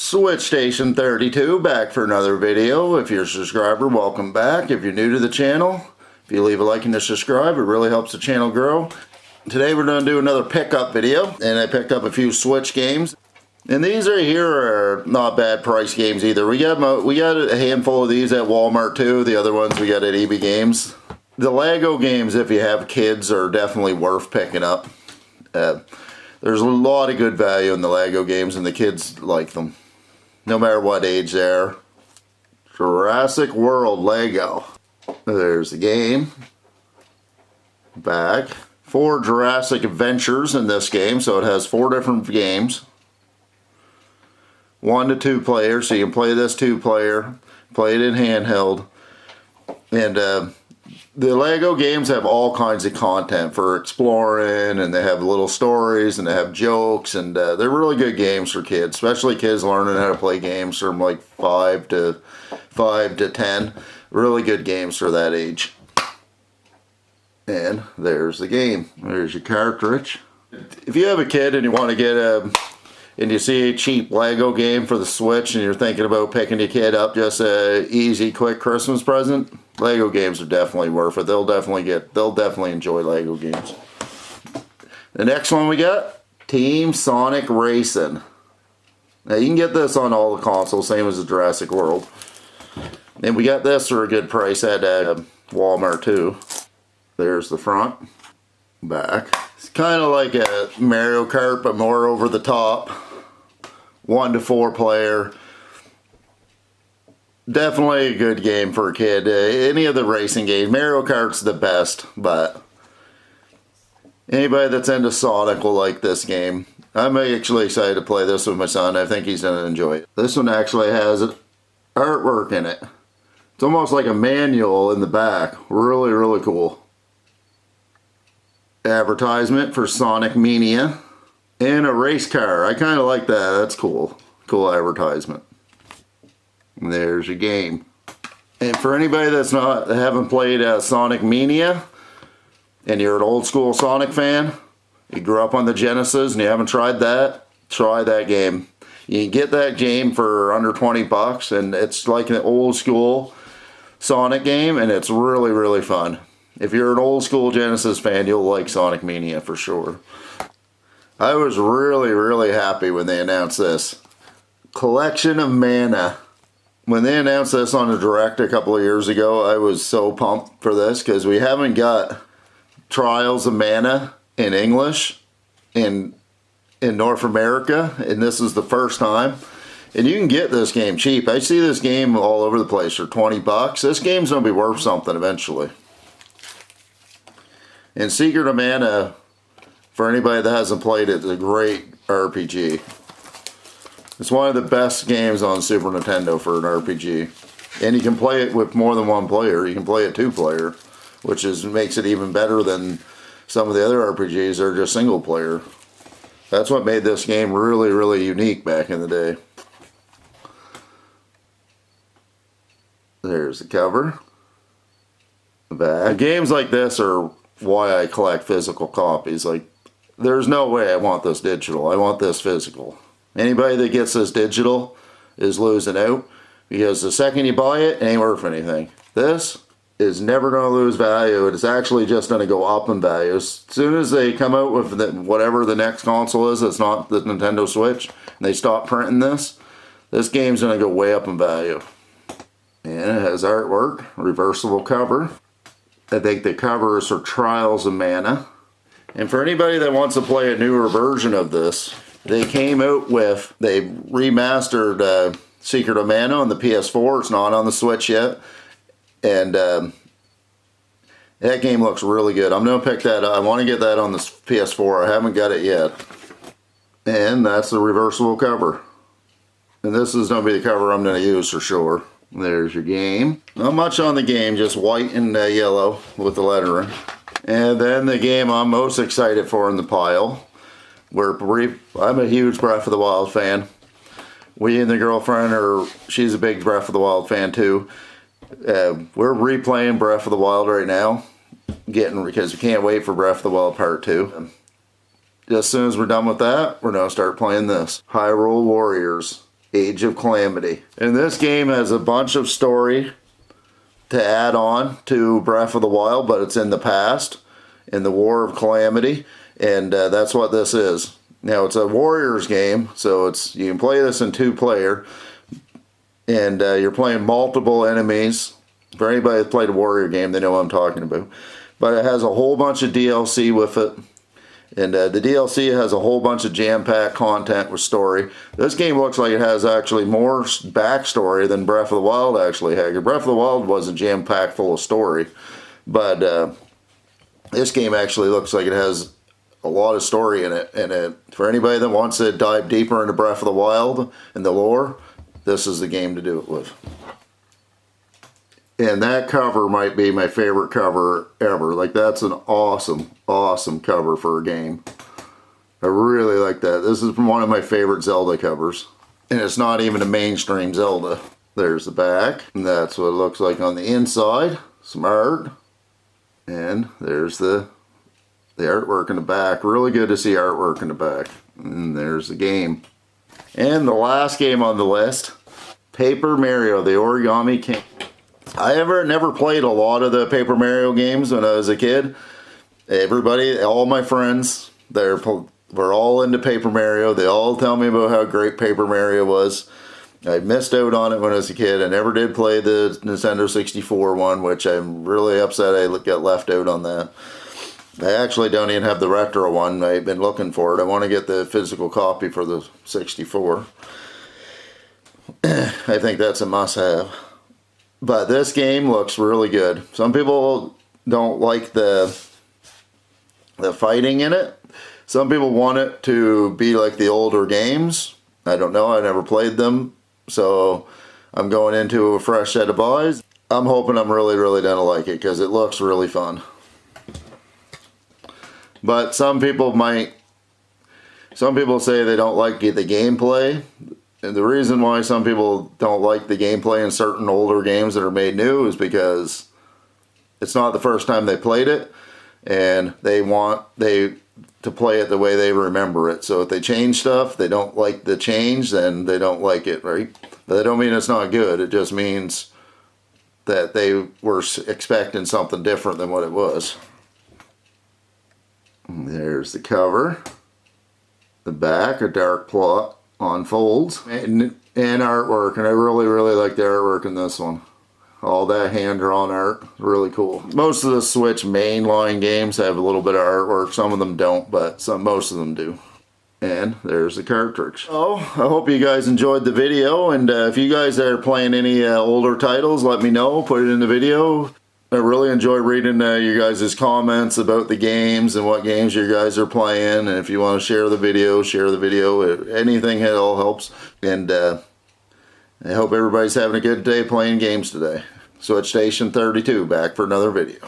Switch Station 32 back for another video. If you're a subscriber, welcome back. If you're new to the channel, if you leave a like and a subscribe, it really helps the channel grow. Today we're going to do another pickup video, and I picked up a few Switch games. And these right here are not bad price games either. We got a handful of these at Walmart too. The other ones we got at EB Games. The Lego games, if you have kids, are definitely worth picking up. There's a lot of good value in the Lego games, and the kids like them, no matter what age they are. Jurassic World Lego. There's the game. Back. 4 Jurassic Adventures in this game, so it has 4 different games. 1 to 2 players, so you can play this 2-player, play it in handheld. And the Lego games have all kinds of content for exploring, and they have little stories, and they have jokes, and they're really good games for kids, especially kids learning how to play games from like 5 to 10. Really good games for that age. And there's the game. There's your cartridge. If you have a kid and you want to get and you see a cheap Lego game for the Switch and you're thinking about picking your kid up just a easy, quick Christmas present, Lego games are definitely worth it. They'll definitely enjoy Lego games. The next one we got, Team Sonic Racing. Now you can get this on all the consoles, same as the Jurassic World. And we got this for a good price at Walmart too. There's the front, back. It's kind of like a Mario Kart, but more over the top. 1 to 4 player. Definitely a good game for a kid. Any of the racing games. Mario Kart's the best, but anybody that's into Sonic will like this game. I'm actually excited to play this with my son. I think he's going to enjoy it. This one actually has artwork in it. It's almost like a manual in the back. Really, really cool. Advertisement for Sonic Mania. And a race car. I kind of like that. That's cool. Cool advertisement. And there's your game. And for anybody that haven't played Sonic Mania, and you're an old school Sonic fan, you grew up on the Genesis and you haven't tried that, try that game. You can get that game for under 20 bucks, and it's like an old school Sonic game, and it's really, really fun. If you're an old school Genesis fan, you'll like Sonic Mania for sure. I was really, really happy when they announced this. Collection of Mana. When they announced this on the Direct a couple of years ago, I was so pumped for this because we haven't got Trials of Mana in English in North America, and this is the first time. And you can get this game cheap. I see this game all over the place for 20 bucks. This game's going to be worth something eventually. And Secret of Mana, for anybody that hasn't played it, is a great RPG. It's one of the best games on Super Nintendo for an RPG. And you can play it with more than 1 player. You can play it 2-player, which makes it even better than some of the other RPGs that are just single player. That's what made this game really, really unique back in the day. There's the cover. The back. Games like this are why I collect physical copies. Like, there's no way I want this digital. I want this physical. Anybody that gets this digital is losing out, because the second you buy it, it ain't worth anything. This is never going to lose value. It's actually just going to go up in value. As soon as they come out with whatever the next console is, it's not the Nintendo Switch, and they stop printing this game's going to go way up in value. And it has artwork, reversible cover. I think the cover is for Trials of Mana. And for anybody that wants to play a newer version of this, they remastered Secret of Mana on the PS4. It's not on the Switch yet. And that game looks really good. I'm going to pick that up. I want to get that on the PS4. I haven't got it yet. And that's the reversible cover. And this is going to be the cover I'm going to use for sure. There's your game. Not much on the game, just white and yellow with the lettering. And then the game I'm most excited for in the pile. I'm a huge Breath of the Wild fan. We and the girlfriend she's a big Breath of the Wild fan too. We're replaying Breath of the Wild right now. Because we can't wait for Breath of the Wild Part 2. As soon as we're done with that, we're going to start playing this. Hyrule Warriors Age of Calamity. And this game has a bunch of story to add on to Breath of the Wild, but it's in the past, in the War of Calamity, and that's what this is. Now, it's a Warriors game, so you can play this in 2-player, and you're playing multiple enemies. For anybody that's played a Warrior game, they know what I'm talking about. But it has a whole bunch of DLC with it. And the DLC has a whole bunch of jam-packed content with story. This game looks like it has actually more backstory than Breath of the Wild actually had. Breath of the Wild wasn't jam-packed full of story. But this game actually looks like it has a lot of story in it. And for anybody that wants to dive deeper into Breath of the Wild and the lore, this is the game to do it with. And that cover might be my favorite cover ever. Like, that's an awesome, awesome cover for a game. I really like that. This is one of my favorite Zelda covers. And it's not even a mainstream Zelda. There's the back. And that's what it looks like on the inside. Some art. And there's the artwork in the back. Really good to see artwork in the back. And there's the game. And the last game on the list, Paper Mario, the Origami King. I never played a lot of the Paper Mario games when I was a kid. Everybody, all my friends, we're all into Paper Mario. They all tell me about how great Paper Mario was. I missed out on it when I was a kid. I never did play the Nintendo 64 one, which I'm really upset I got left out on that. I actually don't even have the retro one. I've been looking for it. I want to get the physical copy for the 64. I think that's a must-have. But this game looks really good. Some people don't like the fighting in it. Some people want it to be like the older games. I don't know. I never played them. So I'm going into a fresh set of eyes. I'm hoping I'm really, really going to like it because it looks really fun. But some people say they don't like the gameplay. And the reason why some people don't like the gameplay in certain older games that are made new is because it's not the first time they played it, and they want to play it the way they remember it. So if they change stuff, they don't like the change, then they don't like it, right? But that don't mean it's not good. It just means that they were expecting something different than what it was. And there's the cover. The back, a dark plot unfolds, and artwork, and I really, really like the artwork in this one. All that hand-drawn art, really cool. Most of the Switch mainline games have a little bit of artwork. Some of them don't, but most of them do. And there's the cartridge. Oh, I hope you guys enjoyed the video, and if you guys are playing any older titles, let me know. Put it in the video. I really enjoy reading you guys' comments about the games and what games you guys are playing. And if you want to share the video, share the video. Anything at all helps. And I hope everybody's having a good day playing games today. Switch Station 32 back for another video.